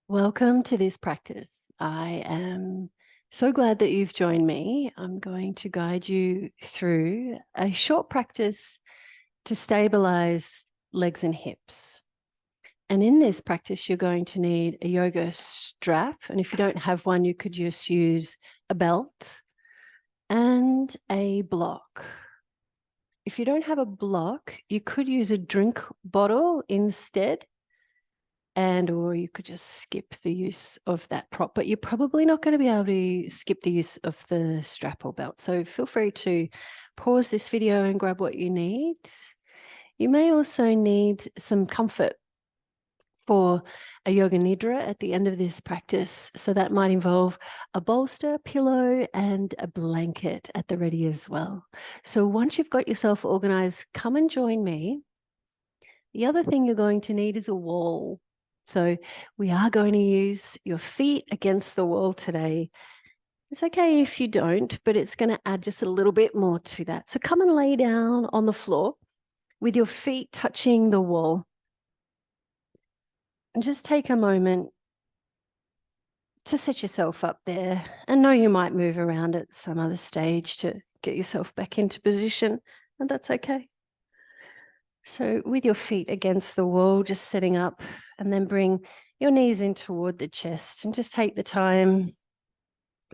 Welcome to this practice. I am so glad that you've joined me. I'm going to guide you through a short practice to stabilize legs and hips. And in this practice, you're going to need a yoga strap. And if you don't have one, you could just use a belt and a block. If you don't have a block, you could use a drink bottle instead. Or you could just skip the use of that prop, but you're probably not going to be able to skip the use of the strap or belt. So feel free to pause this video and grab what you need. You may also need some comfort for a Yoga Nidra at the end of this practice. So that might involve a bolster, pillow, and a blanket at the ready as well. So once you've got yourself organized, come and join me. The other thing you're going to need is a wall. So we are going to use your feet against the wall today. It's okay if you don't, but it's going to add just a little bit more to that. So come and lay down on the floor with your feet touching the wall. And just take a moment to set yourself up there. And know you might move around at some other stage to get yourself back into position, and that's okay. So with your feet against the wall, just setting up, and then bring your knees in toward the chest and just take the time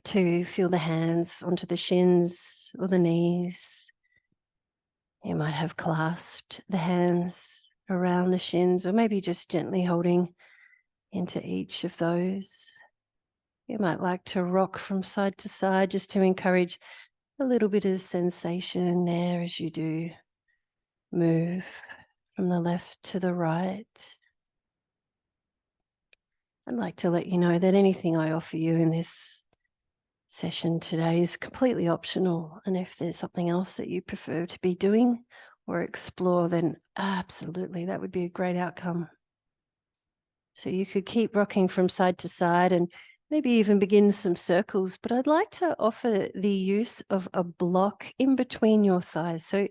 to feel the hands onto the shins or the knees. You might have clasped the hands around the shins, or maybe just gently holding into each of those. You might like to rock from side to side just to encourage a little bit of sensation there as you do move from the left to the right. I'd like to let you know that anything I offer you in this session today is completely optional. And if there's something else that you prefer to be doing or explore, then absolutely, that would be a great outcome. So you could keep rocking from side to side and maybe even begin some circles, but I'd like to offer the use of a block in between your thighs. So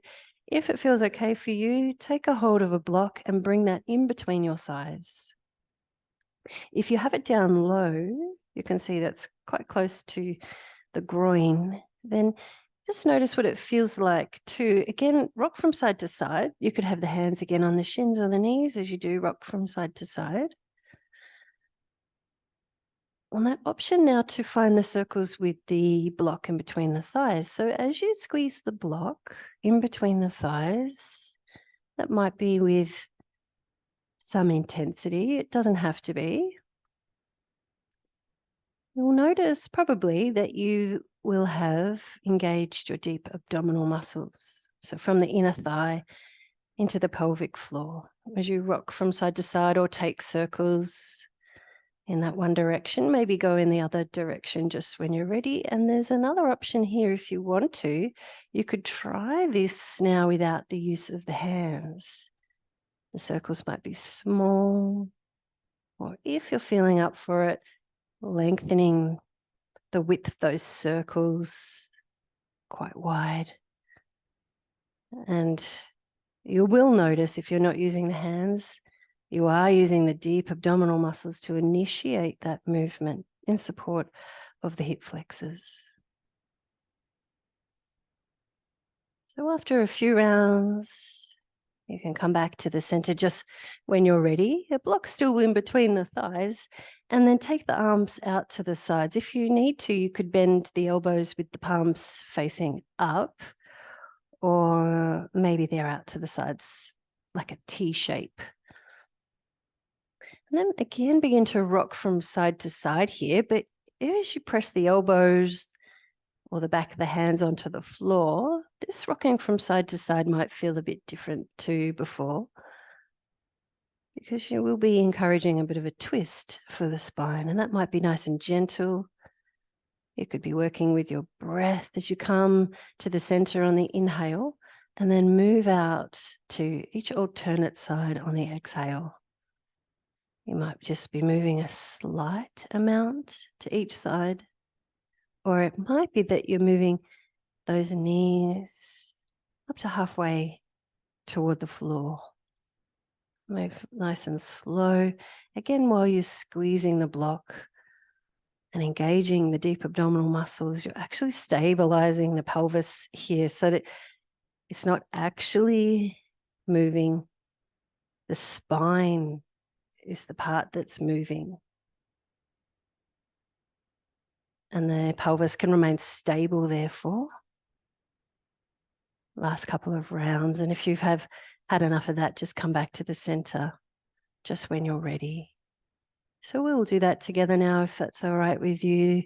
if it feels okay for you, take a hold of a block and bring that in between your thighs. If you have it down low, you can see that's quite close to the groin. Then just notice what it feels like to, again, rock from side to side. You could have the hands again on the shins or the knees as you do rock from side to side. On that option now to find the circles with the block in between the thighs. So as you squeeze the block in between the thighs, that might be with some intensity. It doesn't have to be. You'll notice probably that you will have engaged your deep abdominal muscles. So from the inner thigh into the pelvic floor as you rock from side to side or take circles in that one direction, maybe go in the other direction just when you're ready. And there's another option here if you want to. You could try this now without the use of the hands. The circles might be small, or if you're feeling up for it, lengthening the width of those circles quite wide. And you will notice if you're not using the hands, you are using the deep abdominal muscles to initiate that movement in support of the hip flexors. So after a few rounds, you can come back to the center just when you're ready. A block still in between the thighs, and then take the arms out to the sides. If you need to, you could bend the elbows with the palms facing up, or maybe they're out to the sides like a T shape. And then again, begin to rock from side to side here, but as you press the elbows or the back of the hands onto the floor, this rocking from side to side might feel a bit different to before, because you will be encouraging a bit of a twist for the spine, and that might be nice and gentle. You could be working with your breath as you come to the center on the inhale, and then move out to each alternate side on the exhale. You might just be moving a slight amount to each side, or it might be that you're moving those knees up to halfway toward the floor. Move nice and slow. Again, while you're squeezing the block and engaging the deep abdominal muscles, you're actually stabilizing the pelvis here so that it's not actually moving. The spine is the part that's moving. And the pelvis can remain stable, therefore. Last couple of rounds. And if you have had enough of that, just come back to the center just when you're ready. So we'll do that together now, if that's all right with you.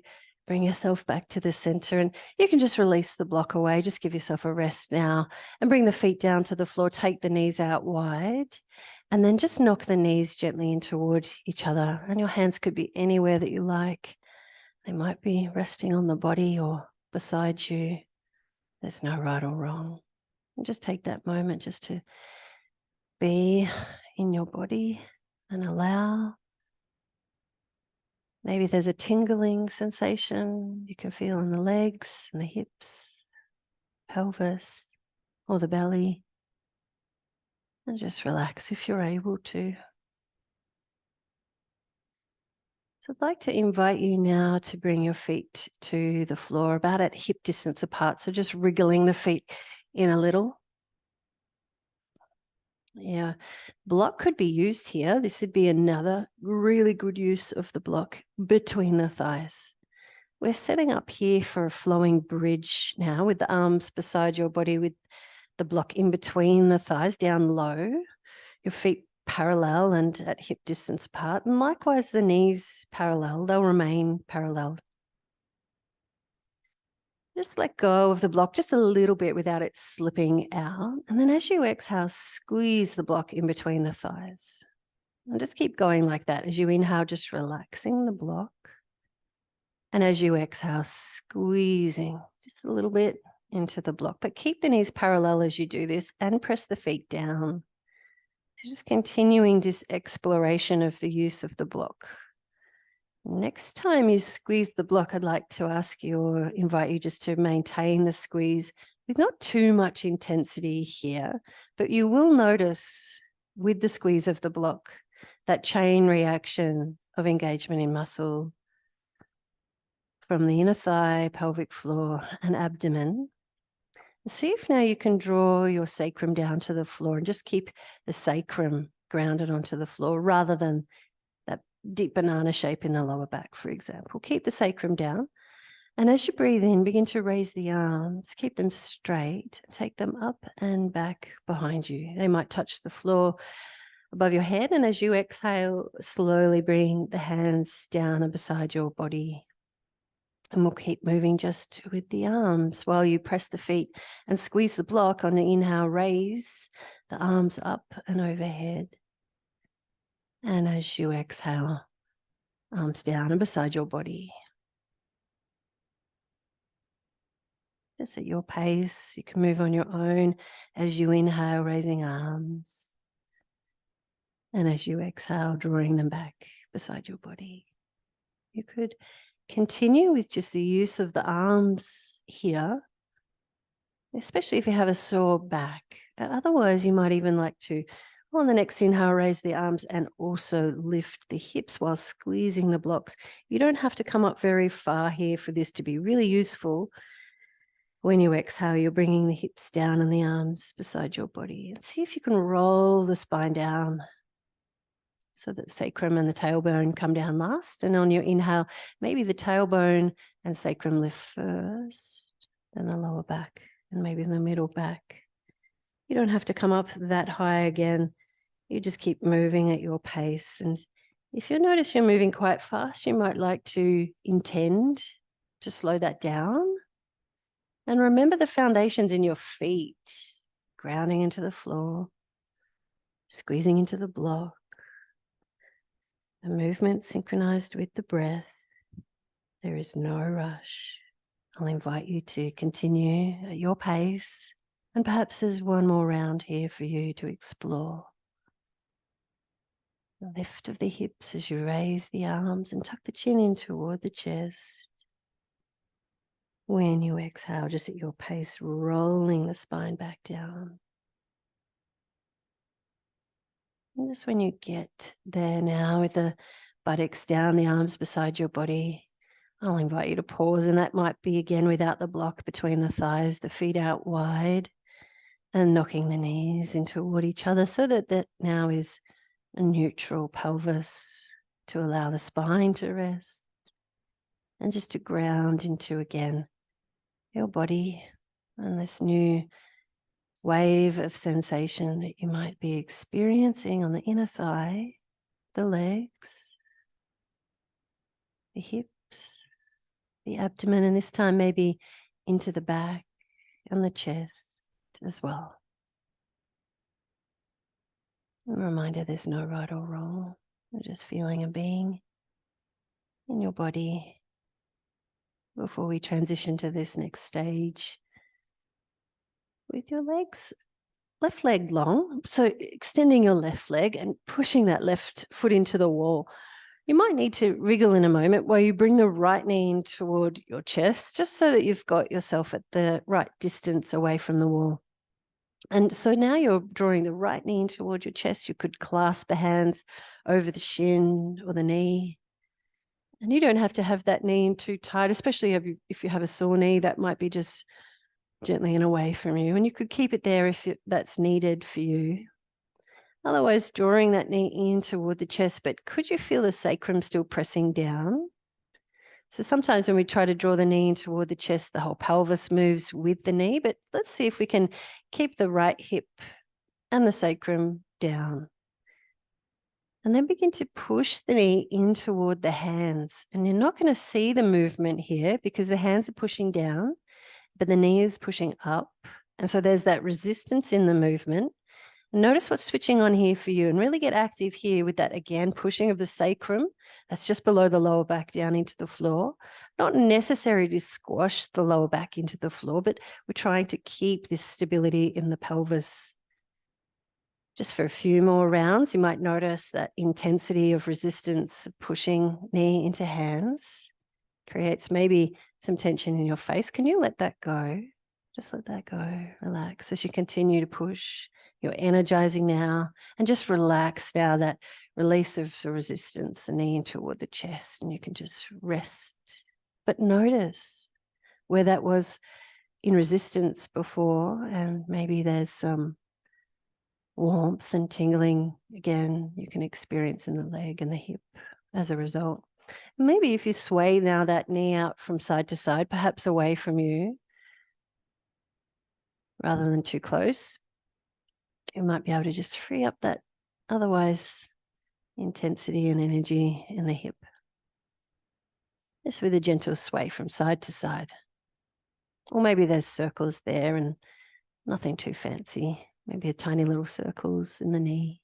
Bring yourself back to the center, and you can just release the block away. Just give yourself a rest now and bring the feet down to the floor. Take the knees out wide, and then just knock the knees gently in toward each other. And your hands could be anywhere that you like. They might be resting on the body or beside you. There's no right or wrong. And just take that moment just to be in your body and allow. Maybe there's a tingling sensation you can feel in the legs and the hips, pelvis, or the belly. And just relax if you're able to. So I'd like to invite you now to bring your feet to the floor about at hip distance apart. So just wriggling the feet in a little. Yeah, block could be used here. This would be another really good use of the block between the thighs. We're setting up here for a flowing bridge now with the arms beside your body with the block in between the thighs down low, your feet parallel and at hip distance apart. And likewise, the knees parallel, they'll remain parallel. Just let go of the block just a little bit without it slipping out. And then as you exhale, squeeze the block in between the thighs. And just keep going like that. As you inhale, just relaxing the block. And as you exhale, squeezing just a little bit into the block. But keep the knees parallel as you do this and press the feet down. Just continuing this exploration of the use of the block. Next time you squeeze the block, I'd like to ask you or invite you just to maintain the squeeze with not too much intensity here, but you will notice with the squeeze of the block that chain reaction of engagement in muscle from the inner thigh, pelvic floor, and abdomen. See if now you can draw your sacrum down to the floor and just keep the sacrum grounded onto the floor rather than that deep banana shape in the lower back, for example. Keep the sacrum down. And as you breathe in, begin to raise the arms, keep them straight, take them up and back behind you. They might touch the floor above your head. And as you exhale, slowly bring the hands down and beside your body. And we'll keep moving just with the arms while you press the feet and squeeze the block. On the inhale, raise the arms up and overhead. And as you exhale, arms down and beside your body. Just at your pace, you can move on your own as you inhale, raising arms. And as you exhale, drawing them back beside your body. You could continue with just the use of the arms here, especially if you have a sore back. Otherwise, you might even like to, on the next inhale, raise the arms and also lift the hips while squeezing the blocks. You don't have to come up very far here for this to be really useful. When you exhale, you're bringing the hips down and the arms beside your body. And see if you can roll the spine down so that the sacrum and the tailbone come down last. And on your inhale, maybe the tailbone and sacrum lift first, then the lower back, and maybe the middle back. You don't have to come up that high again. You just keep moving at your pace. And if you notice you're moving quite fast, you might like to intend to slow that down. And remember the foundations in your feet, grounding into the floor, squeezing into the block. The movement synchronized with the breath. There is no rush. I'll invite you to continue at your pace. And perhaps there's one more round here for you to explore. The lift of the hips as you raise the arms and tuck the chin in toward the chest. When you exhale, just at your pace, rolling the spine back down. And just when you get there now with the buttocks down, the arms beside your body, I'll invite you to pause, and that might be again without the block between the thighs, the feet out wide, and knocking the knees in toward each other so that that now is a neutral pelvis to allow the spine to rest and just to ground into again your body and this new wave of sensation that you might be experiencing on the inner thigh, the legs, the hips, the abdomen, and this time maybe into the back and the chest as well. A reminder there's no right or wrong. You're just feeling and being in your body before we transition to this next stage with your legs, left leg long. So extending your left leg and pushing that left foot into the wall. You might need to wriggle in a moment where you bring the right knee in toward your chest, just so that you've got yourself at the right distance away from the wall. And so now you're drawing the right knee in toward your chest. You could clasp the hands over the shin or the knee. And you don't have to have that knee in too tight, especially if you have a sore knee, that might be just gently and away from you. And you could keep it there if that's needed for you. Otherwise, drawing that knee in toward the chest, but could you feel the sacrum still pressing down? So sometimes when we try to draw the knee in toward the chest, the whole pelvis moves with the knee, but let's see if we can keep the right hip and the sacrum down. And then begin to push the knee in toward the hands. And you're not going to see the movement here because the hands are pushing down, but the knee is pushing up. And so there's that resistance in the movement. And notice what's switching on here for you, and really get active here with that, again, pushing of the sacrum. That's just below the lower back down into the floor. Not necessary to squash the lower back into the floor, but we're trying to keep this stability in the pelvis. Just for a few more rounds, you might notice that intensity of resistance, pushing knee into hands, creates maybe some tension in your face. Can you let that go? Just let that go. Relax as you continue to push. You're energizing now, and just relax now, that release of the resistance, the knee in toward the chest, and you can just rest. But notice where that was in resistance before, and maybe there's some warmth and tingling again you can experience in the leg and the hip as a result. Maybe if you sway now that knee out from side to side, perhaps away from you rather than too close, you might be able to just free up that otherwise intensity and energy in the hip. Just with a gentle sway from side to side. Or maybe there's circles there and nothing too fancy. Maybe a tiny little circles in the knee.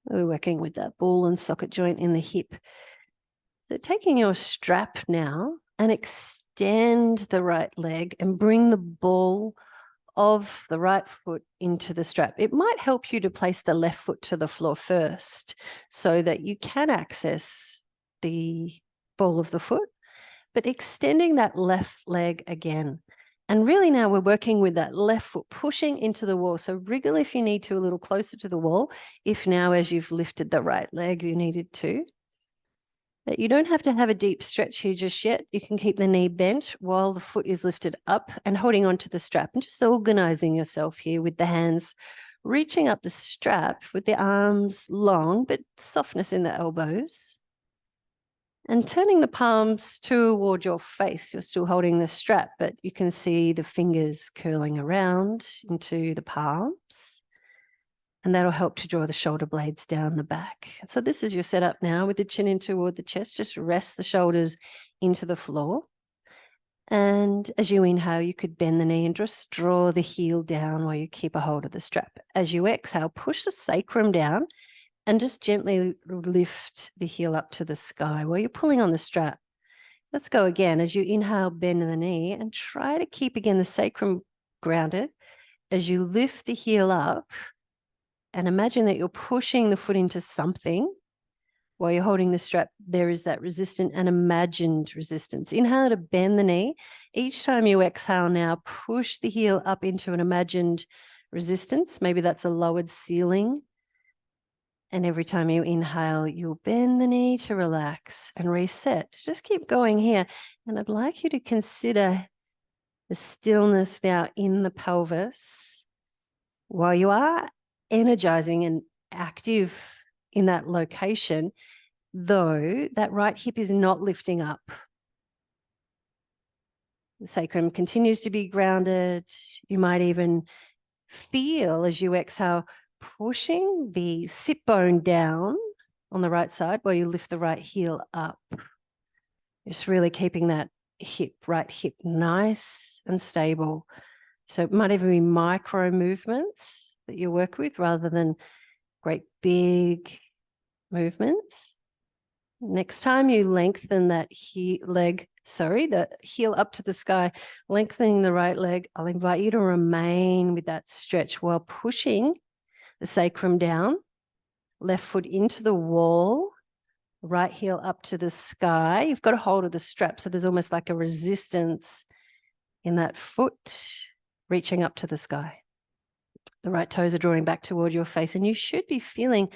We're working with that ball and socket joint in the hip. So taking your strap now and extend the right leg and bring the ball of the right foot into the strap. It might help you to place the left foot to the floor first so that you can access the ball of the foot, but extending that left leg again. And really now we're working with that left foot pushing into the wall. So wriggle if you need to, a little closer to the wall. If now as you've lifted the right leg, you needed to. But you don't have to have a deep stretch here just yet. You can keep the knee bent while the foot is lifted up and holding onto the strap and just organizing yourself here with the hands, reaching up the strap with the arms long, but softness in the elbows. And turning the palms toward your face. You're still holding the strap, but you can see the fingers curling around into the palms. And that'll help to draw the shoulder blades down the back. So this is your setup now with the chin in toward the chest. Just rest the shoulders into the floor. And as you inhale, you could bend the knee and just draw the heel down while you keep a hold of the strap. As you exhale, push the sacrum down and just gently lift the heel up to the sky while you're pulling on the strap. Let's go again. As you inhale, bend the knee and try to keep again the sacrum grounded. As you lift the heel up, and imagine that you're pushing the foot into something while you're holding the strap. There is that resistant and imagined resistance. Inhale to bend the knee. Each time you exhale now, push the heel up into an imagined resistance. Maybe that's a lowered ceiling. And every time you inhale, you'll bend the knee to relax and reset. Just keep going here. And I'd like you to consider the stillness now in the pelvis while you are energizing and active in that location, though that right hip is not lifting up. The sacrum continues to be grounded. You might even feel as you exhale, pushing the sit bone down on the right side while you lift the right heel up. Just really keeping that right hip nice and stable. So it might even be micro movements that you work with rather than great big movements. Next time you lengthen that the heel up to the sky, lengthening the right leg, I'll invite you to remain with that stretch while pushing the sacrum down, left foot into the wall, right heel up to the sky. You've got a hold of the strap, so there's almost like a resistance in that foot reaching up to the sky. The right toes are drawing back toward your face, and you should be feeling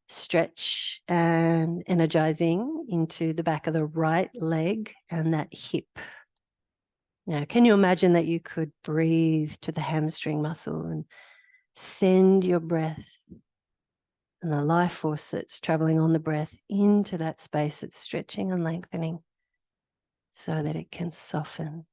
stretch and energizing into the back of the right leg and that hip. Now, can you imagine that you could breathe to the hamstring muscle and send your breath and the life force that's traveling on the breath into that space that's stretching and lengthening so that it can soften.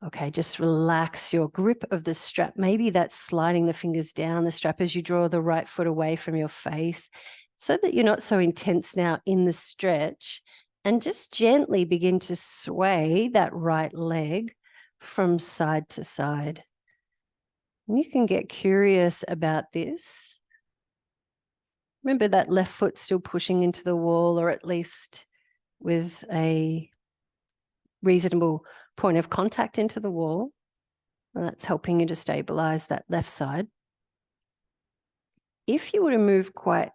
Okay, just relax your grip of the strap. Maybe that's sliding the fingers down the strap as you draw the right foot away from your face so that you're not so intense now in the stretch, and just gently begin to sway that right leg from side to side. And you can get curious about this. Remember that left foot still pushing into the wall, or at least with a reasonable point of contact into the wall. And that's helping you to stabilize that left side. If you were to move quite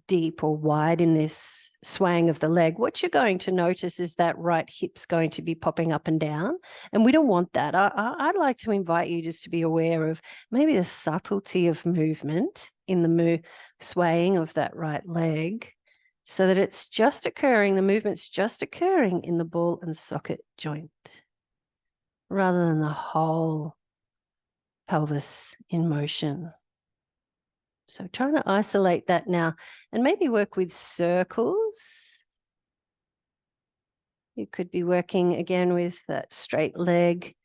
deep or wide in this swaying of the leg, what you're going to notice is that right hip's going to be popping up and down. And we don't want that. I'd like to invite you just to be aware of maybe the subtlety of movement in the swaying of that right leg, so that it's just occurring, the movement's just occurring in the ball and socket joint, rather than the whole pelvis in motion. So trying to isolate that now and maybe work with circles. You could be working again with that straight leg,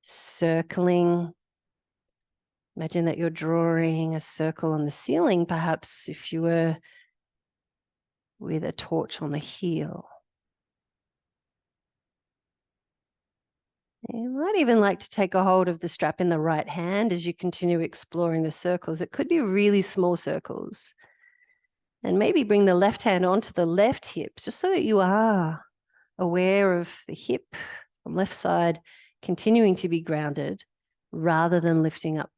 circling. Imagine that you're drawing a circle on the ceiling, perhaps if you were with a torch on the heel. You might even like to take a hold of the strap in the right hand as you continue exploring the circles. It could be really small circles. And maybe bring the left hand onto the left hip, just so that you are aware of the hip on left side continuing to be grounded rather than lifting up.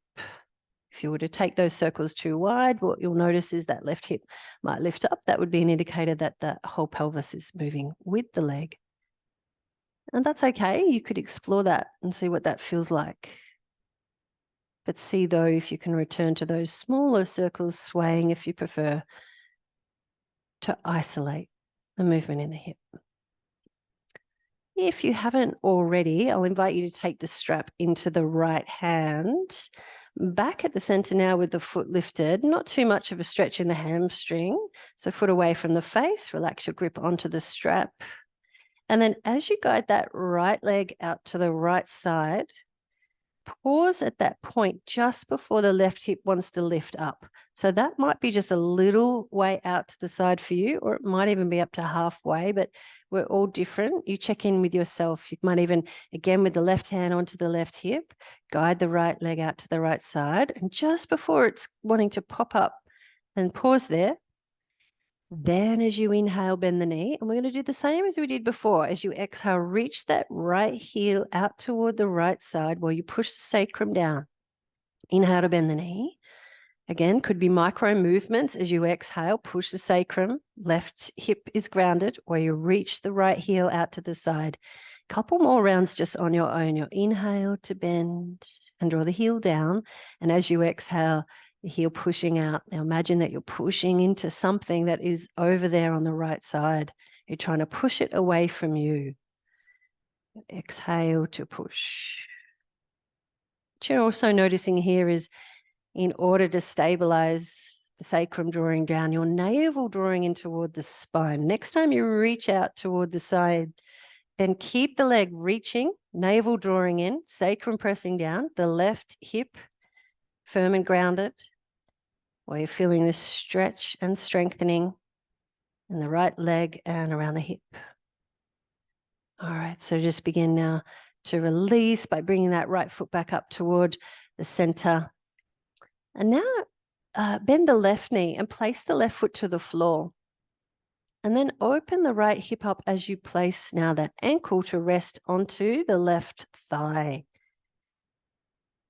If you were to take those circles too wide, what you'll notice is that left hip might lift up. That would be an indicator that the whole pelvis is moving with the leg. And that's okay. You could explore that and see what that feels like. But see, though, if you can return to those smaller circles, swaying if you prefer, to isolate the movement in the hip. If you haven't already, I'll invite you to take the strap into the right hand, back at the center now with the foot lifted, not too much of a stretch in the hamstring. So foot away from the face, relax your grip onto the strap. And then as you guide that right leg out to the right side, pause at that point just before the left hip wants to lift up. So that might be just a little way out to the side for you, or it might even be up to halfway, but we're all different. You check in with yourself. You might even, again, with the left hand onto the left hip, guide the right leg out to the right side. And just before it's wanting to pop up, and pause there. Then as you inhale, bend the knee. And we're going to do the same as we did before. As you exhale, reach that right heel out toward the right side while you push the sacrum down. Inhale to bend the knee. Again, could be micro movements as you exhale, push the sacrum, left hip is grounded, or you reach the right heel out to the side. Couple more rounds just on your own. You'll inhale to bend and draw the heel down. And as you exhale, the heel pushing out. Now imagine that you're pushing into something that is over there on the right side. You're trying to push it away from you. Exhale to push. What you're also noticing here is, in order to stabilize the sacrum drawing down, your navel drawing in toward the spine. Next time you reach out toward the side, then keep the leg reaching, navel drawing in, sacrum pressing down, the left hip firm and grounded, while you're feeling this stretch and strengthening in the right leg and around the hip. All right, so just begin now to release by bringing that right foot back up toward the center. And now bend the left knee and place the left foot to the floor. And then open the right hip up as you place now that ankle to rest onto the left thigh.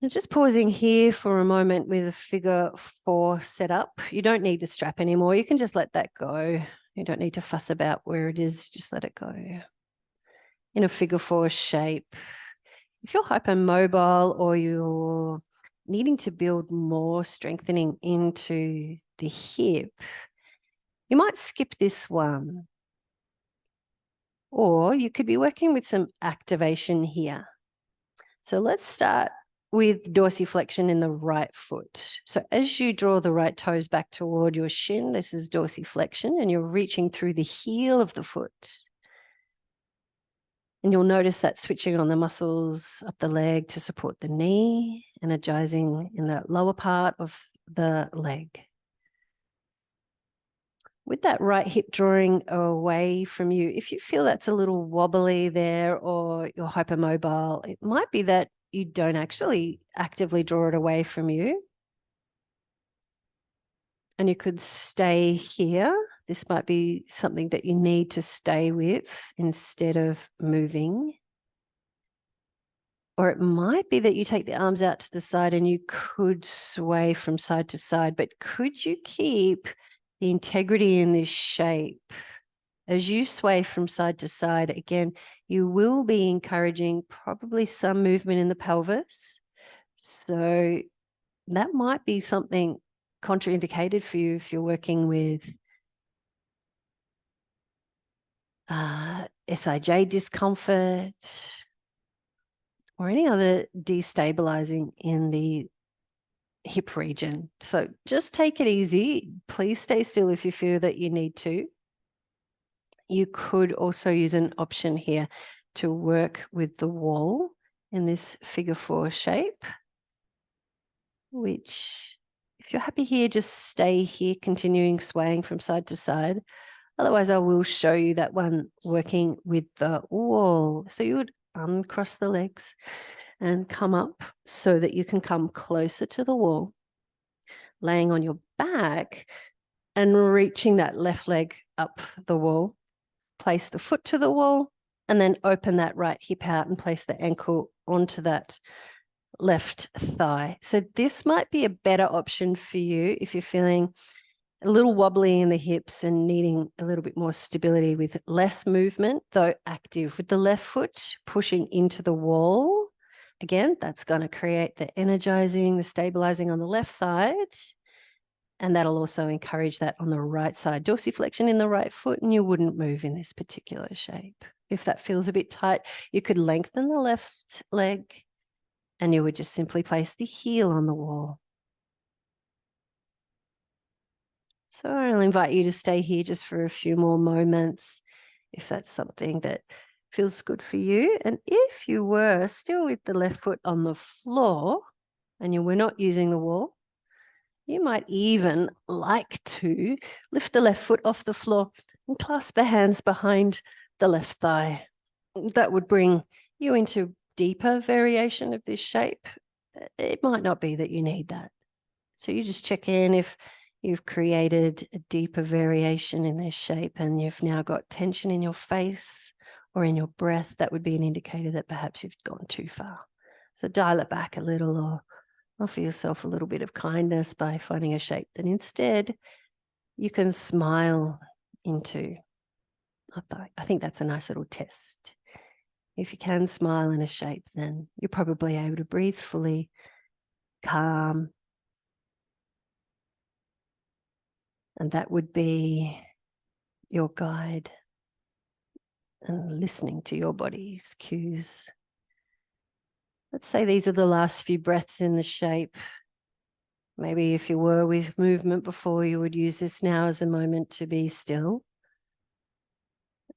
And just pausing here for a moment with a figure 4 set up. You don't need the strap anymore. You can just let that go. You don't need to fuss about where it is. Just let it go. In a figure 4 shape. If you're hypermobile or you're needing to build more strengthening into the hip, you might skip this one. Or you could be working with some activation here. So let's start with dorsiflexion in the right foot. So as you draw the right toes back toward your shin, this is dorsiflexion, and you're reaching through the heel of the foot. And you'll notice that switching on the muscles up the leg to support the knee, energizing in the lower part of the leg. With that right hip drawing away from you, if you feel that's a little wobbly there or you're hypermobile, it might be that you don't actually actively draw it away from you. And you could stay here. This might be something that you need to stay with instead of moving. Or it might be that you take the arms out to the side and you could sway from side to side, but could you keep the integrity in this shape? As you sway from side to side, again, you will be encouraging probably some movement in the pelvis. So that might be something contraindicated for you if you're working with SIJ discomfort or any other destabilizing in the hip region. So just take it easy. Please stay still if you feel that you need to. You could also use an option here to work with the wall in this figure 4 shape, which if you're happy here, just stay here, continuing swaying from side to side. Otherwise, I will show you that one working with the wall. So you would uncross the legs and come up so that you can come closer to the wall, laying on your back and reaching that left leg up the wall. Place the foot to the wall and then open that right hip out and place the ankle onto that left thigh. So this might be a better option for you if you're feeling a little wobbly in the hips and needing a little bit more stability with less movement, though active. With the left foot pushing into the wall, again, that's going to create the energizing, the stabilizing on the left side. And that'll also encourage that on the right side. Dorsiflexion in the right foot, and you wouldn't move in this particular shape. If that feels a bit tight, you could lengthen the left leg and you would just simply place the heel on the wall. So I'll invite you to stay here just for a few more moments if that's something that feels good for you. And if you were still with the left foot on the floor and you were not using the wall, you might even like to lift the left foot off the floor and clasp the hands behind the left thigh. That would bring you into deeper variation of this shape. It might not be that you need that. So you just check in if you've created a deeper variation in this shape and you've now got tension in your face or in your breath. That would be an indicator that perhaps you've gone too far. So dial it back a little or offer yourself a little bit of kindness by finding a shape that instead you can smile into. I think that's a nice little test. If you can smile in a shape, then you're probably able to breathe fully, calm. And that would be your guide and listening to your body's cues. Let's say these are the last few breaths in the shape. Maybe if you were with movement before, you would use this now as a moment to be still.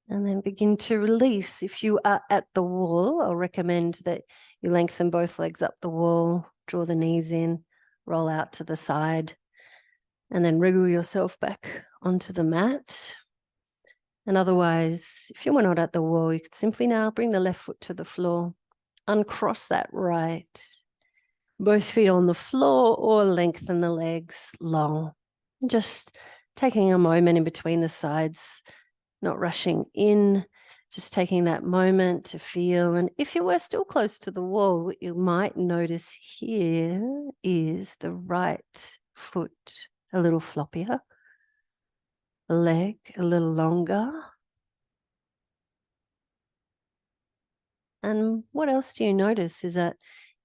And then begin to release. If you are at the wall, I'll recommend that you lengthen both legs up the wall, draw the knees in, roll out to the side, and then wriggle yourself back onto the mat. And otherwise, if you were not at the wall, you could simply now bring the left foot to the floor, uncross that right, both feet on the floor, or lengthen the legs long. Just taking a moment in between the sides, not rushing in, just taking that moment to feel. And if you were still close to the wall, what you might notice here is the right foot a little floppier, leg a little longer. And what else do you notice? Is that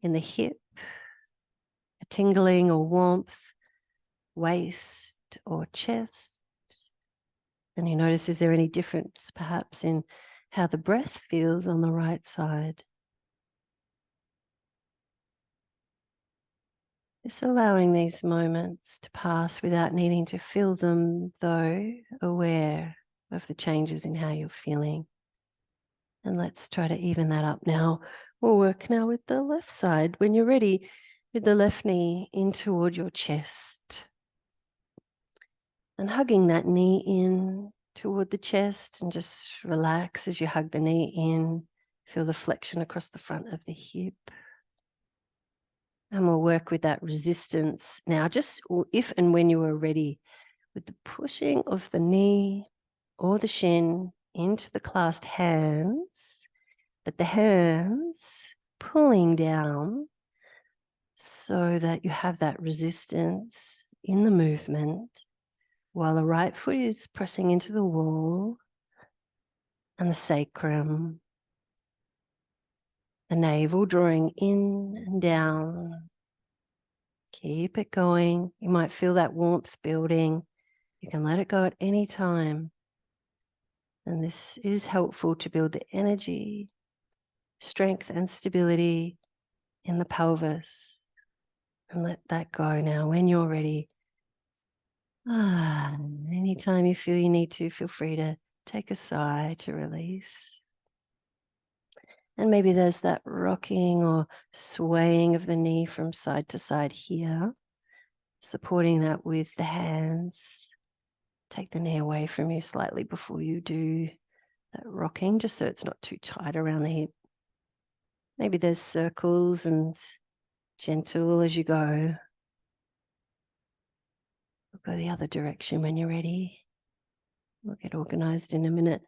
in the hip, a tingling or warmth, waist or chest? And you notice, is there any difference perhaps in how the breath feels on the right side? Just allowing these moments to pass without needing to feel them, though aware of the changes in how you're feeling. And let's try to even that up now. We'll work now with the left side. When you're ready, with the left knee in toward your chest. And hugging that knee in toward the chest, and just relax as you hug the knee in. Feel the flexion across the front of the hip. And we'll work with that resistance now, just if and when you are ready, with the pushing of the knee or the shin into the clasped hands, but the hands pulling down so that you have that resistance in the movement while the right foot is pressing into the wall and the sacrum, the navel drawing in and down. Keep it going. You might feel that warmth building. You can let it go at any time. And this is helpful to build the energy, strength and stability in the pelvis. And let that go now when you're ready. Anytime you feel you need to, feel free to take a sigh to release. And maybe there's that rocking or swaying of the knee from side to side here, supporting that with the hands. Take the knee away from you slightly before you do that rocking, just so it's not too tight around the hip. Maybe there's circles and gentle as you go. We'll go the other direction when you're ready. We'll get organized in a minute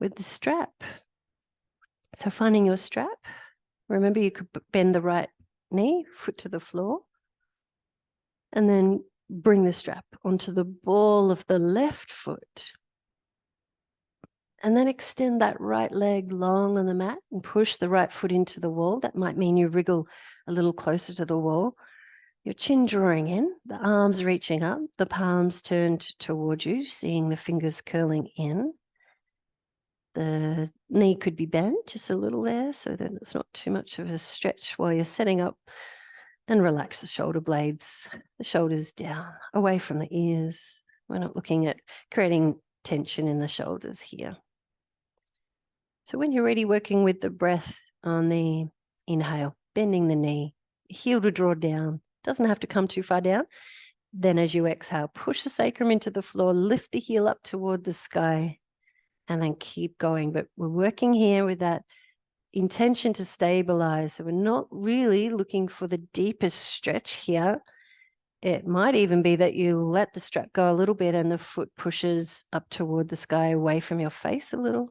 with the strap. So finding your strap, remember you could bend the right knee, foot to the floor, and then bring the strap onto the ball of the left foot. And then extend that right leg long on the mat and push the right foot into the wall. That might mean you wriggle a little closer to the wall. Your chin drawing in, the arms reaching up, the palms turned towards you, seeing the fingers curling in. The knee could be bent just a little there so that it's not too much of a stretch while you're setting up, and relax the shoulder blades, the shoulders down, away from the ears. We're not looking at creating tension in the shoulders here. So when you're ready, working with the breath on the inhale, bending the knee, heel to draw down, doesn't have to come too far down. Then as you exhale, push the sacrum into the floor, lift the heel up toward the sky, and then keep going. But we're working here with that intention to stabilize. So we're not really looking for the deepest stretch here. It might even be that you let the strap go a little bit and the foot pushes up toward the sky away from your face a little,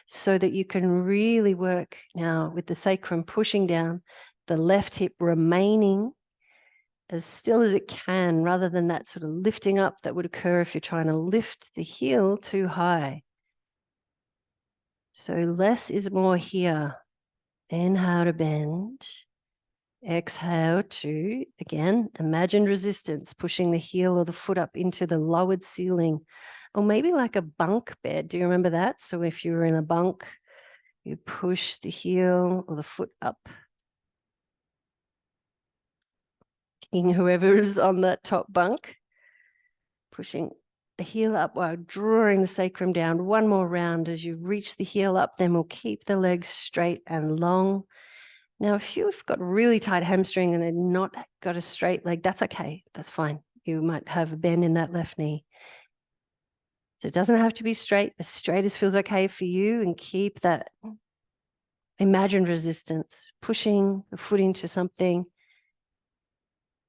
so that you can really work now with the sacrum pushing down, the left hip remaining as still as it can, rather than that sort of lifting up that would occur if you're trying to lift the heel too high. So less is more here. Inhale to bend. Exhale to, again, imagine resistance, pushing the heel or the foot up into the lowered ceiling, or maybe like a bunk bed. Do you remember that? So if you were in a bunk, you push the heel or the foot up, whoever is on that top bunk, pushing the heel up while drawing the sacrum down. One more round as you reach the heel up, then we'll keep the legs straight and long. Now, if you've got really tight hamstring and not got a straight leg, that's okay. That's fine. You might have a bend in that left knee. So it doesn't have to be straight as feels okay for you, and keep that imagined resistance, pushing the foot into something.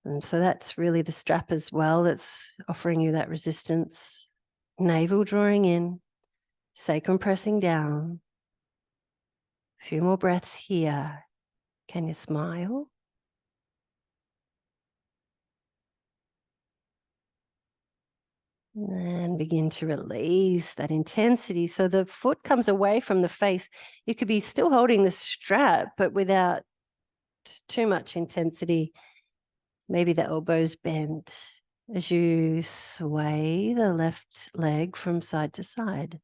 And so that's really the strap as well that's offering you that resistance. Navel drawing in, sacrum pressing down. A few more breaths here. Can you smile? And begin to release that intensity. So the foot comes away from the face. You could be still holding the strap, but without too much intensity. Maybe the elbows bent as you sway the left leg from side to side.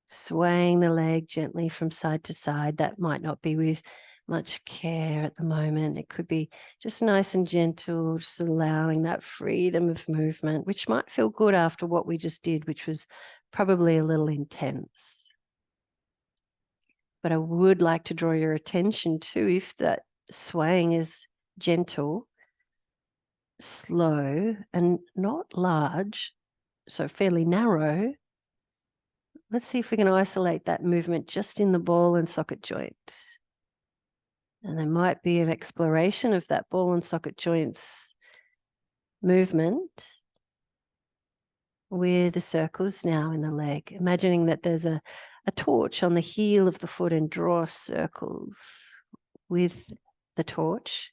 Swaying the leg gently from side to side. That might not be with much care at the moment. It could be just nice and gentle, just allowing that freedom of movement, which might feel good after what we just did, which was probably a little intense. But I would like to draw your attention to, if that swaying is gentle, slow, and not large, so fairly narrow, let's see if we can isolate that movement just in the ball and socket joint. And there might be an exploration of that ball and socket joints movement with the circles now in the leg, imagining that there's a torch on the heel of the foot, and draw circles with the torch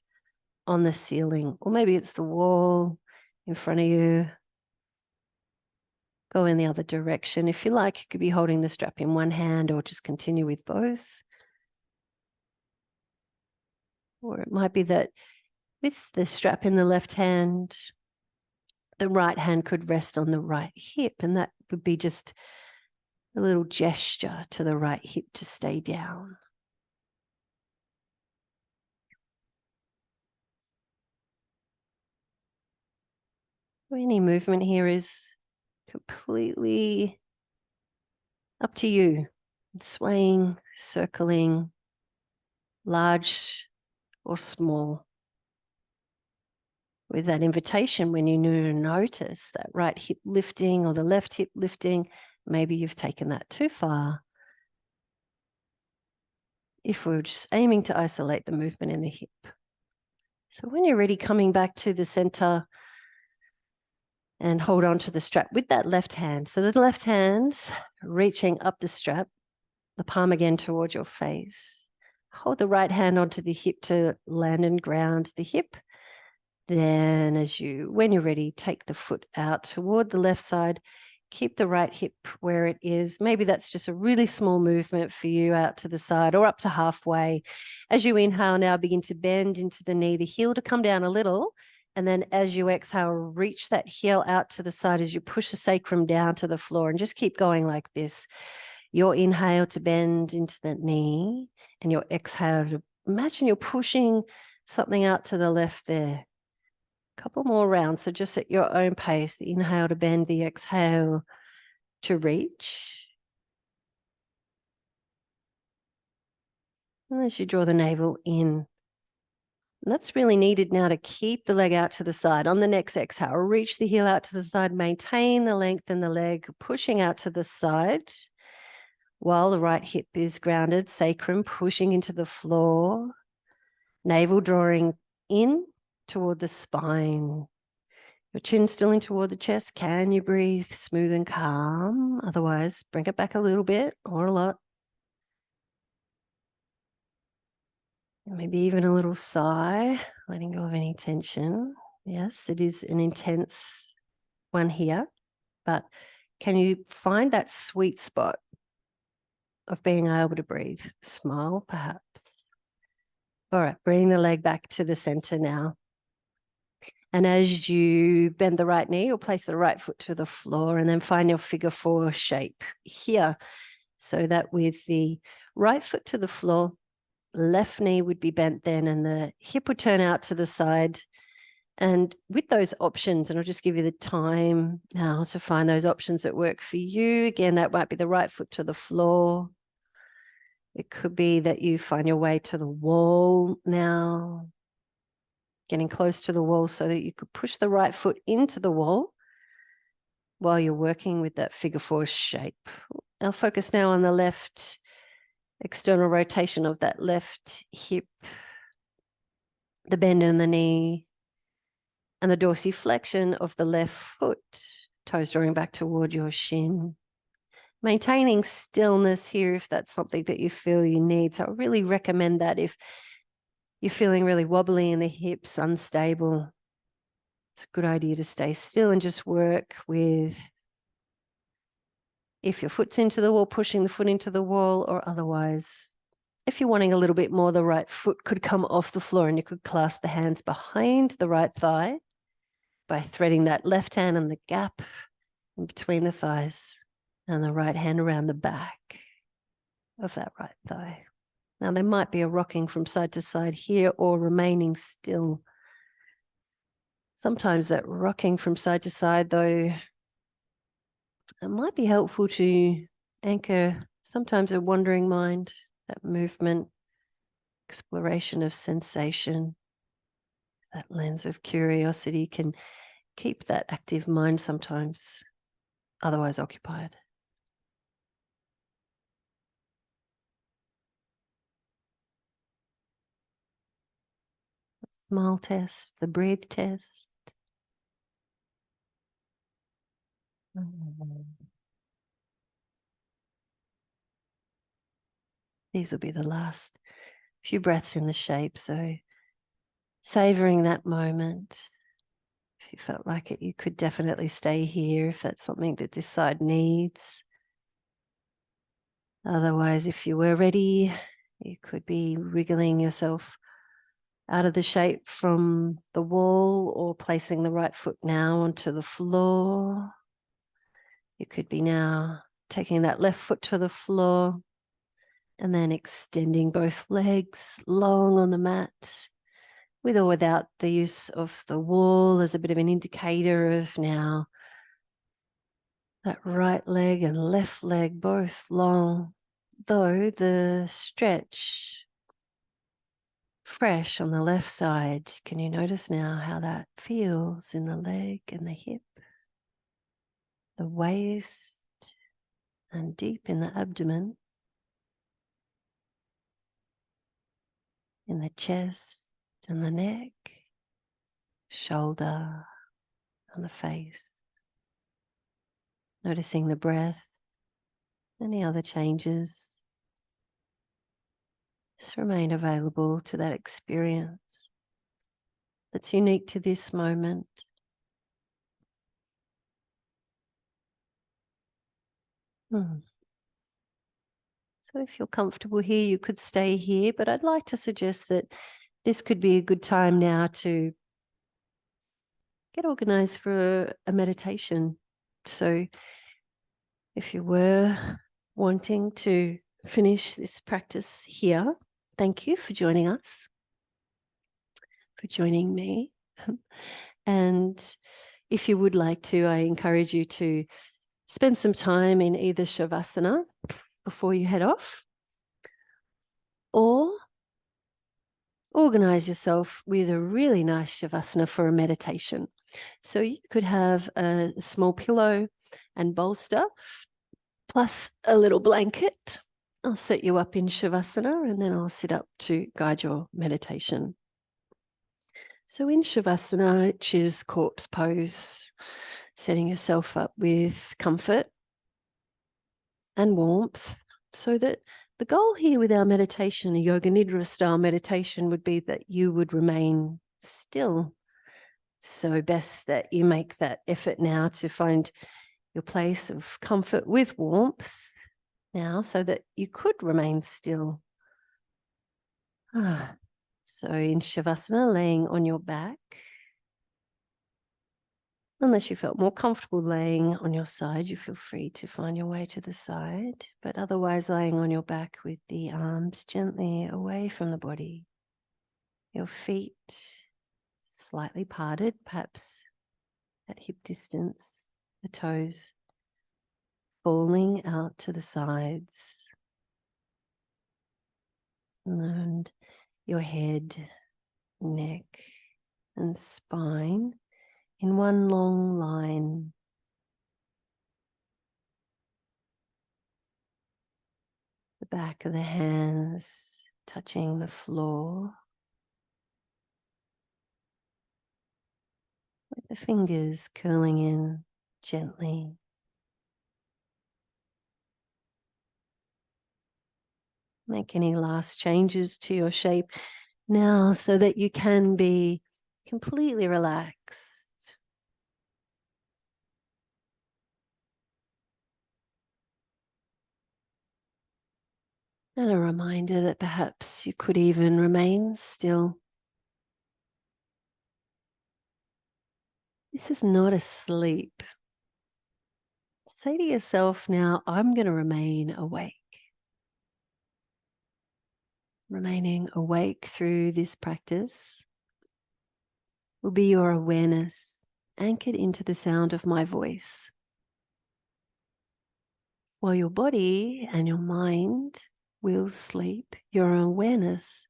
on the ceiling, or maybe it's the wall in front of you. Go in the other direction. If you like, you could be holding the strap in one hand, or just continue with both. Or it might be that with the strap in the left hand, the right hand could rest on the right hip, and that would be just a little gesture to the right hip to stay down. Any movement here is completely up to you. Swaying, circling, large or small. With that invitation, when you notice that right hip lifting or the left hip lifting, maybe you've taken that too far. If we're just aiming to isolate the movement in the hip. So when you're ready, coming back to the center and hold on to the strap with that left hand. So the left hand's reaching up the strap, the palm again toward your face. Hold the right hand onto the hip to land and ground the hip. Then when you're ready, take the foot out toward the left side. Keep the right hip where it is. Maybe that's just a really small movement for you, out to the side or up to halfway. As you inhale now, begin to bend into the knee, the heel to come down a little. And then as you exhale, reach that heel out to the side as you push the sacrum down to the floor, and just keep going like this. Your inhale to bend into that knee, and your exhale to imagine you're pushing something out to the left there. Couple more rounds, so just at your own pace. The inhale to bend, the exhale to reach. And as you draw the navel in, and that's really needed now to keep the leg out to the side. On the next exhale, reach the heel out to the side, maintain the length in the leg, pushing out to the side while the right hip is grounded, sacrum pushing into the floor, navel drawing in toward the spine. Your chin still in toward the chest. Can you breathe smooth and calm? Otherwise, bring it back a little bit or a lot. Maybe even a little sigh, letting go of any tension. Yes, it is an intense one here, but can you find that sweet spot of being able to breathe. Smile, perhaps. All right, bring the leg back to the center now. And as you bend the right knee, you'll place the right foot to the floor and then find your figure 4 shape here. So that with the right foot to the floor, left knee would be bent then and the hip would turn out to the side. And with those options, and I'll just give you the time now to find those options that work for you. Again, that might be the right foot to the floor. It could be that you find your way to the wall now, getting close to the wall so that you could push the right foot into the wall while you're working with that figure 4 shape. I'll focus now on the left external rotation of that left hip, the bend in the knee, and the dorsiflexion of the left foot, toes drawing back toward your shin. Maintaining stillness here if that's something that you feel you need. So I really recommend that if you're feeling really wobbly in the hips, unstable, it's a good idea to stay still and just work with, if your foot's into the wall, pushing the foot into the wall, or otherwise, if you're wanting a little bit more, the right foot could come off the floor and you could clasp the hands behind the right thigh by threading that left hand in the gap in between the thighs and the right hand around the back of that right thigh. Now, there might be a rocking from side to side here or remaining still. Sometimes that rocking from side to side, though, it might be helpful to anchor sometimes a wandering mind, that movement, exploration of sensation, that lens of curiosity can keep that active mind sometimes otherwise occupied. Smile test, the breathe test. These will be the last few breaths in the shape. So savoring that moment. If you felt like it, you could definitely stay here if that's something that this side needs. Otherwise, if you were ready, you could be wriggling yourself out of the shape from the wall or placing the right foot now onto the floor. You could be now taking that left foot to the floor and then extending both legs long on the mat with or without the use of the wall as a bit of an indicator of now that right leg and left leg both long, though the stretch fresh on the left side. Can you notice now how that feels in the leg and the hip, the waist, and deep in the abdomen, in the chest and the neck, shoulder and the face. Noticing the breath, any other changes. Just remain available to that experience that's unique to this moment. So if you're comfortable here, you could stay here, but I'd like to suggest that this could be a good time now to get organized for a meditation. So if you were wanting to finish this practice here, thank you for joining us, for joining me. And if you would like to, I encourage you to spend some time in either Shavasana before you head off, or organize yourself with a really nice Shavasana for a meditation. So you could have a small pillow and bolster, plus a little blanket. I'll set you up in Shavasana and then I'll sit up to guide your meditation. So in Shavasana, which is corpse pose, setting yourself up with comfort and warmth, so that the goal here with our meditation, a Yoga Nidra style meditation, would be that you would remain still. So best that you make that effort now to find your place of comfort with warmth, now so that you could remain still. So in Shavasana, laying on your back, unless you felt more comfortable laying on your side, you feel free to find your way to the side, but otherwise lying on your back with the arms gently away from the body, your feet slightly parted, perhaps at hip distance, the toes falling out to the sides, and your head, neck, and spine in one long line. The back of the hands touching the floor, with the fingers curling in gently. Make any last changes to your shape now so that you can be completely relaxed. And a reminder that perhaps you could even remain still. This is not a sleep. Say to yourself now, I'm going to remain awake. Remaining awake through this practice will be your awareness anchored into the sound of my voice. While your body and your mind will sleep, your awareness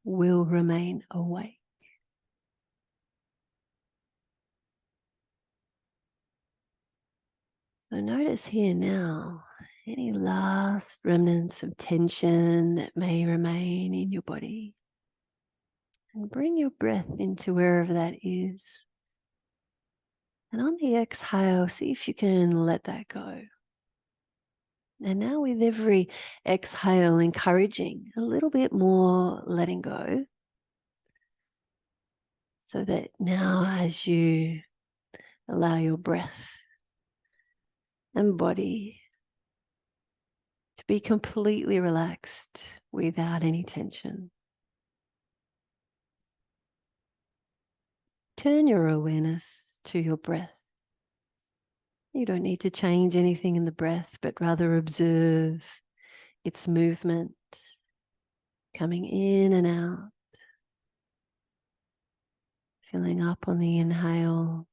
will remain awake. So notice here now any last remnants of tension that may remain in your body. And bring your breath into wherever that is. And on the exhale, see if you can let that go. And now with every exhale, encouraging a little bit more letting go. So that now as you allow your breath and body to be completely relaxed without any tension, turn your awareness to your breath. You don't need to change anything in the breath, but rather observe its movement coming in and out, filling up on the inhale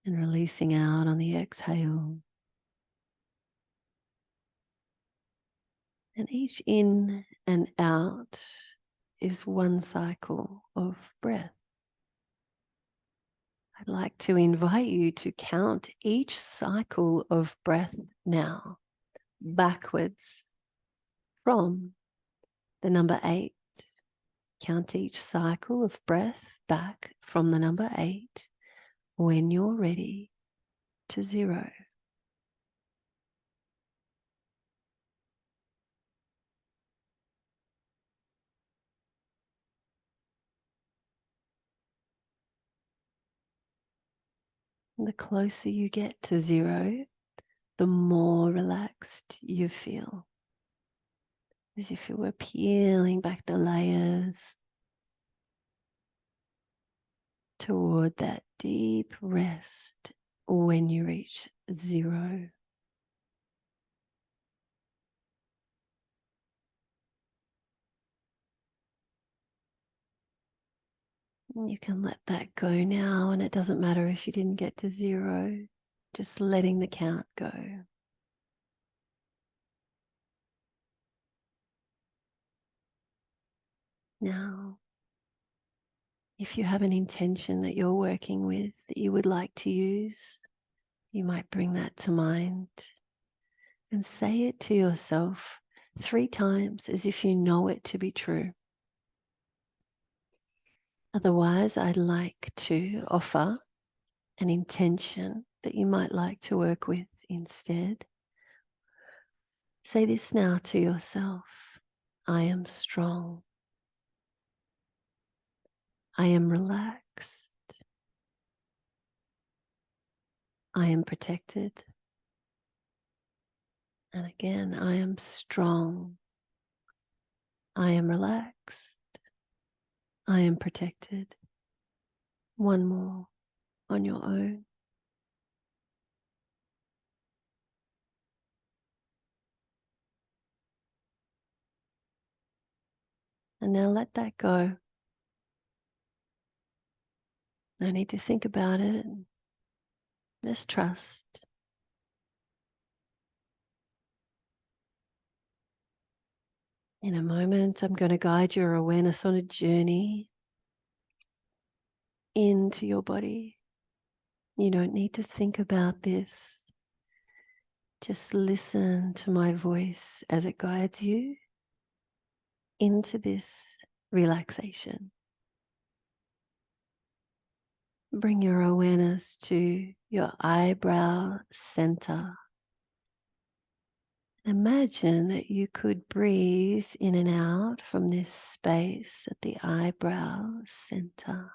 and releasing out on the exhale. And each in and out is one cycle of breath. I'd like to invite you to count each cycle of breath now, backwards from the number 8. Count each cycle of breath back from the number 8 when you're ready to 0. And the closer you get to 0, the more relaxed you feel. As if you were peeling back the layers toward that deep rest when you reach 0. You can let that go now, and it doesn't matter if you didn't get to 0, just letting the count go. Now, if you have an intention that you're working with that you would like to use, you might bring that to mind and say it to yourself 3 times as if you know it to be true. Otherwise, I'd like to offer an intention that you might like to work with instead. Say this now to yourself. I am strong. I am relaxed. I am protected. And again, I am strong. I am relaxed. I am protected. One more on your own. And now let that go. No need to think about it. Just trust. In a moment, I'm going to guide your awareness on a journey into your body. You don't need to think about this. Just listen to my voice as it guides you into this relaxation. Bring your awareness to your eyebrow center. Imagine that you could breathe in and out from this space at the eyebrow center.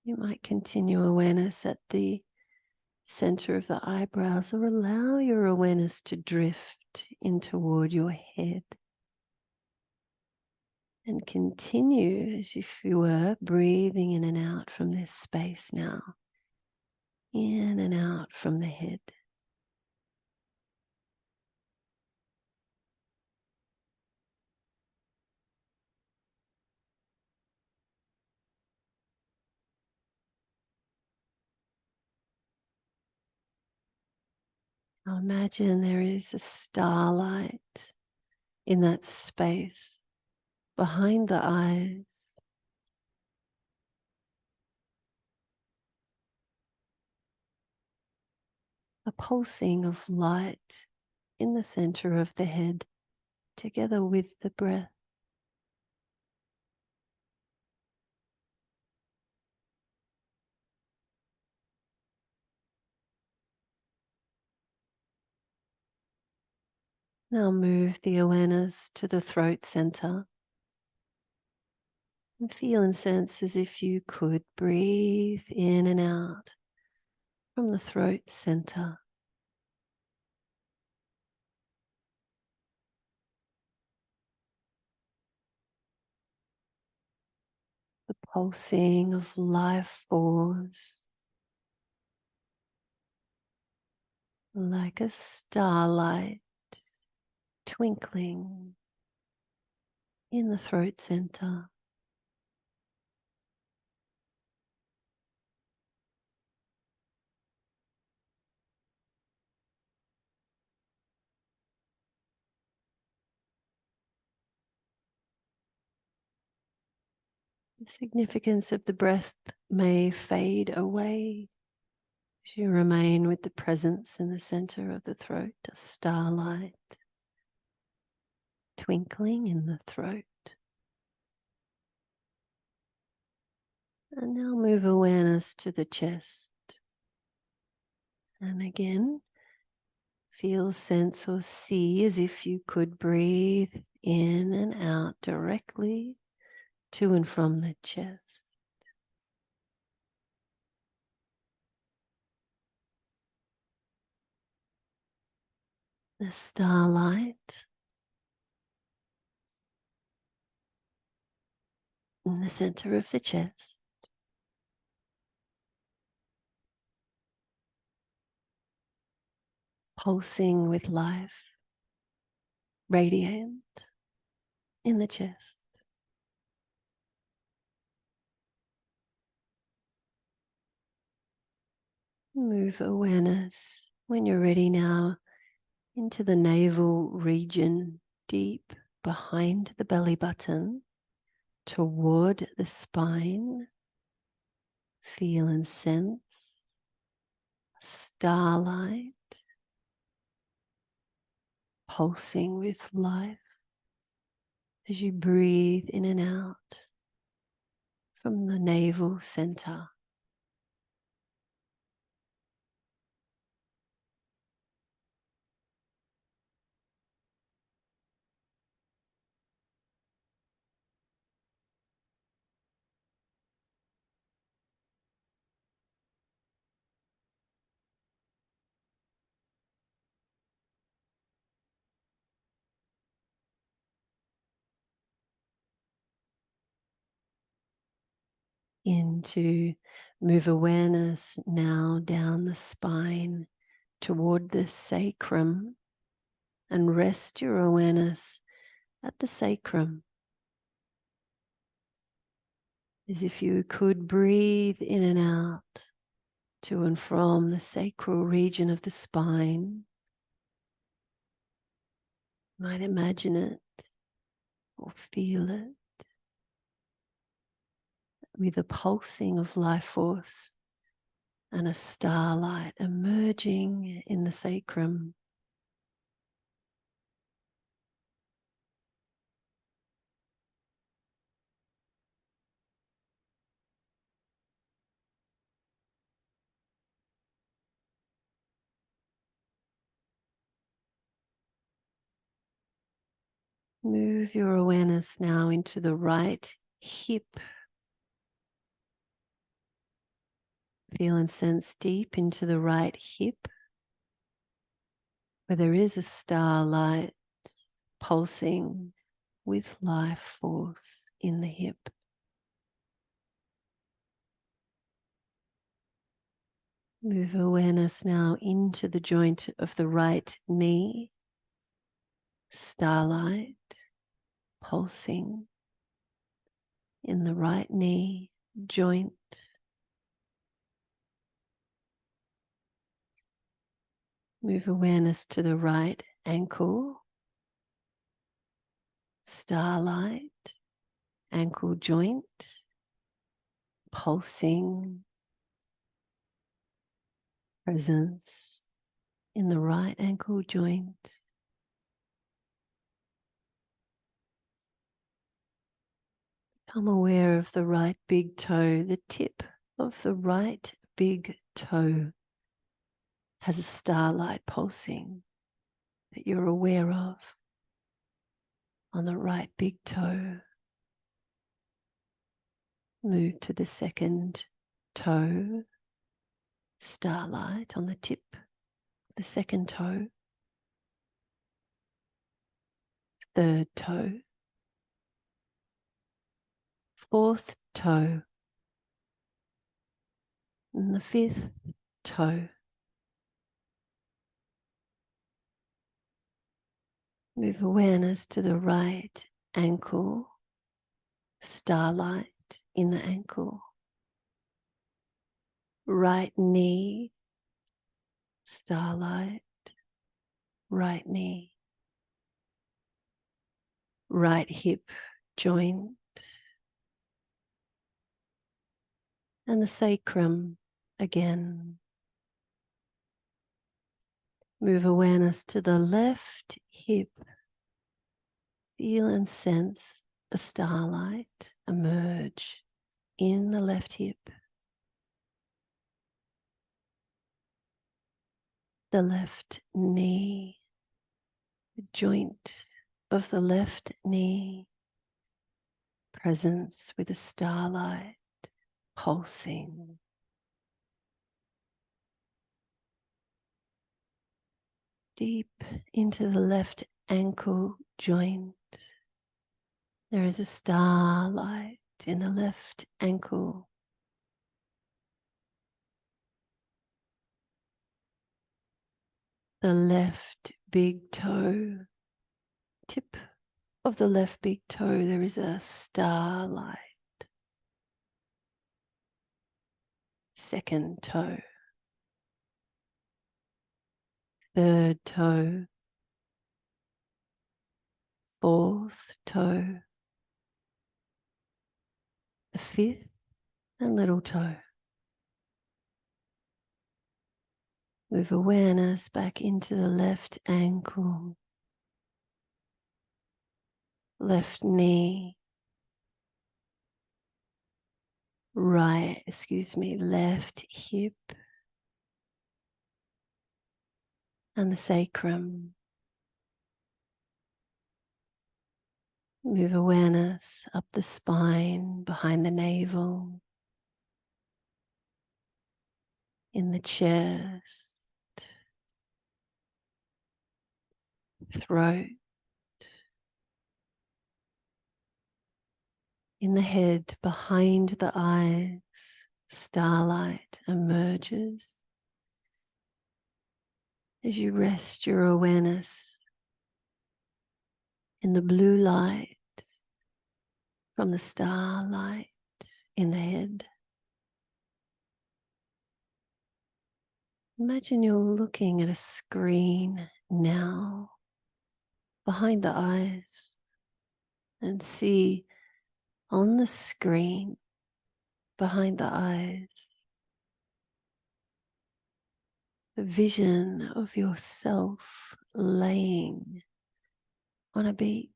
You might continue awareness at the center of the eyebrows, or allow your awareness to drift in toward your head. And continue as if you were breathing in and out from this space now. In and out from the head. Now imagine there is a starlight in that space behind the eyes. A pulsing of light in the center of the head, together with the breath. Now move the awareness to the throat center and feel and sense as if you could breathe in and out from the throat center. The pulsing of life force, like a starlight twinkling in the throat center. The significance of the breath may fade away as you remain with the presence in the center of the throat, a starlight twinkling in the throat. And now move awareness to the chest. And again, feel, sense, or see as if you could breathe in and out directly to and from the chest. The starlight in the center of the chest. Pulsing with life, radiant in the chest. Move awareness, when you're ready now, into the navel region, deep behind the belly button, toward the spine. Feel and sense starlight pulsing with life as you breathe in and out from the navel center. in to move awareness now down the spine toward the sacrum, and rest your awareness at the sacrum, as if you could breathe in and out to and from the sacral region of the spine. You might imagine it or feel it with a pulsing of life force and a starlight emerging in the sacrum. Move your awareness now into the right hip. Feel and sense deep into the right hip, where there is a starlight pulsing with life force in the hip. Move awareness now into the joint of the right knee, starlight pulsing in the right knee joint. Move awareness to the right ankle, starlight, ankle joint, pulsing presence in the right ankle joint. Become aware of the right big toe. The tip of the right big toe has a starlight pulsing that you're aware of on the right big toe. Move to the second toe, starlight on the tip of the second toe. Third toe, fourth toe, and the fifth toe. Move awareness to the right ankle, starlight in the ankle. Right knee, starlight, right knee. Right hip joint. And the sacrum again. Move awareness to the left hip. Feel and sense a starlight emerge in the left hip. The left knee, the joint of the left knee, presence with a starlight pulsing. Deep into the left ankle joint. There is a starlight in the left ankle. The left big toe, tip of the left big toe, there is a starlight. Second toe. Third toe. Fourth toe. The fifth and little toe. Move awareness back into the left ankle, left knee, left hip, and the sacrum. Move awareness up the spine, behind the navel, in the chest, throat, In the head, behind the eyes, starlight emerges as you rest your awareness in the blue light from the starlight in the head. Imagine you're looking at a screen now behind the eyes and see on the screen behind the eyes a vision of yourself laying on a beach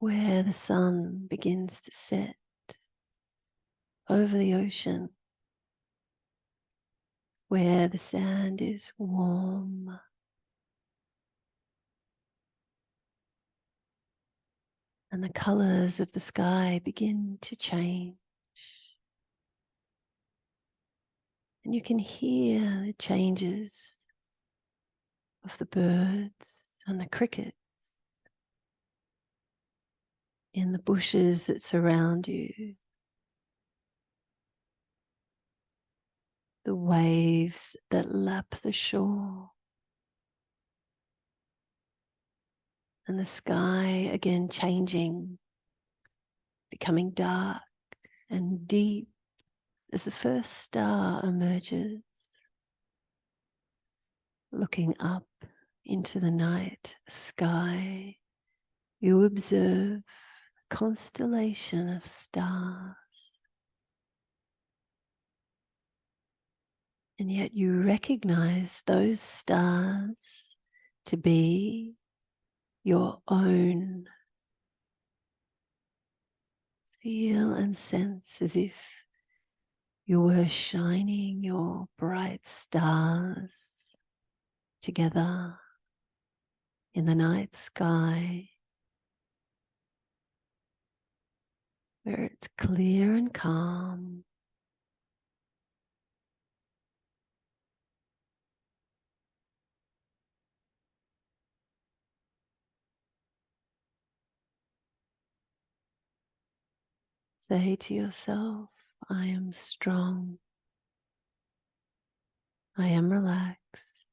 where the sun begins to set over the ocean, where the sand is warm and the colors of the sky begin to change. And you can hear the changes of the birds and the crickets in the bushes that surround you, the waves that lap the shore, and the sky again changing, becoming dark and deep as the first star emerges, looking up into the night sky. You observe a constellation of stars, and yet you recognize those stars to be your own. Feel and sense as if you were shining your bright stars together in the night sky, where it's clear and calm. Say to yourself, I am strong. I am relaxed.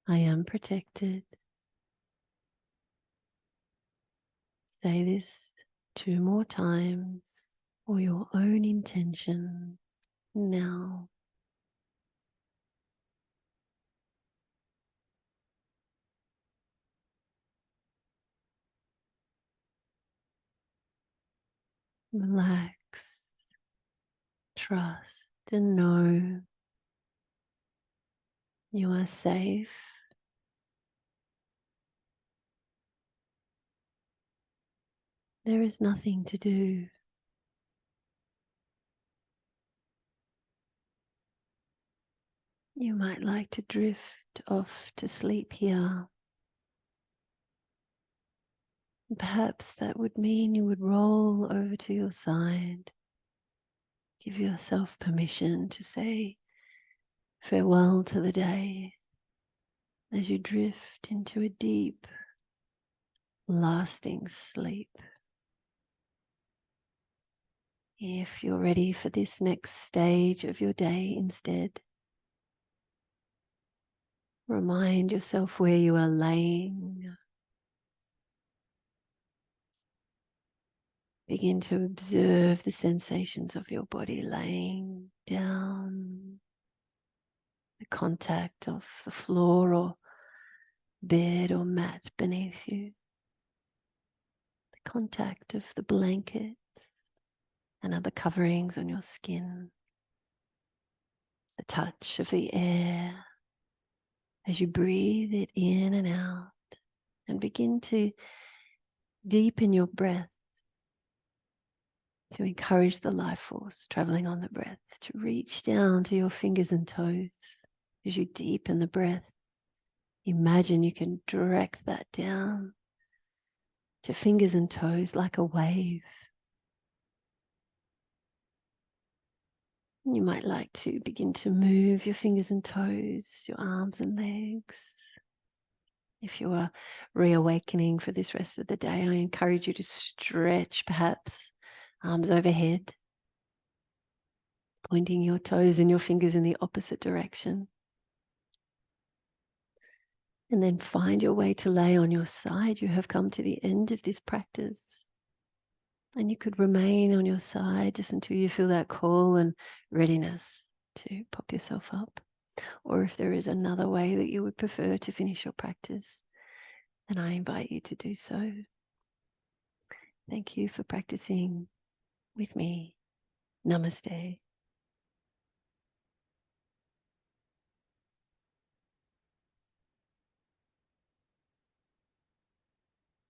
I am protected. Say this 2 more times for your own intention now. Relax, trust, and know you are safe. There is nothing to do. You might like to drift off to sleep here. Perhaps that would mean you would roll over to your side. Give yourself permission to say farewell to the day as you drift into a deep, lasting sleep. If you're ready for this next stage of your day instead, remind yourself where you are laying. Begin to observe the sensations of your body laying down, the contact of the floor or bed or mat beneath you, the contact of the blankets and other coverings on your skin, the touch of the air as you breathe it in and out, and begin to deepen your breath to encourage the life force traveling on the breath to reach down to your fingers and toes. As you deepen the breath, imagine you can direct that down to fingers and toes like a wave. You might like to begin to move your fingers and toes, your arms and legs, If you are reawakening for this rest of the day, I encourage you to stretch, perhaps arms overhead, pointing your toes and your fingers in the opposite direction. And then find your way to lay on your side. You have come to the end of this practice. And you could remain on your side just until you feel that call and readiness to pop yourself up. Or if there is another way that you would prefer to finish your practice, then I invite you to do so. Thank you for practicing with me. Namaste.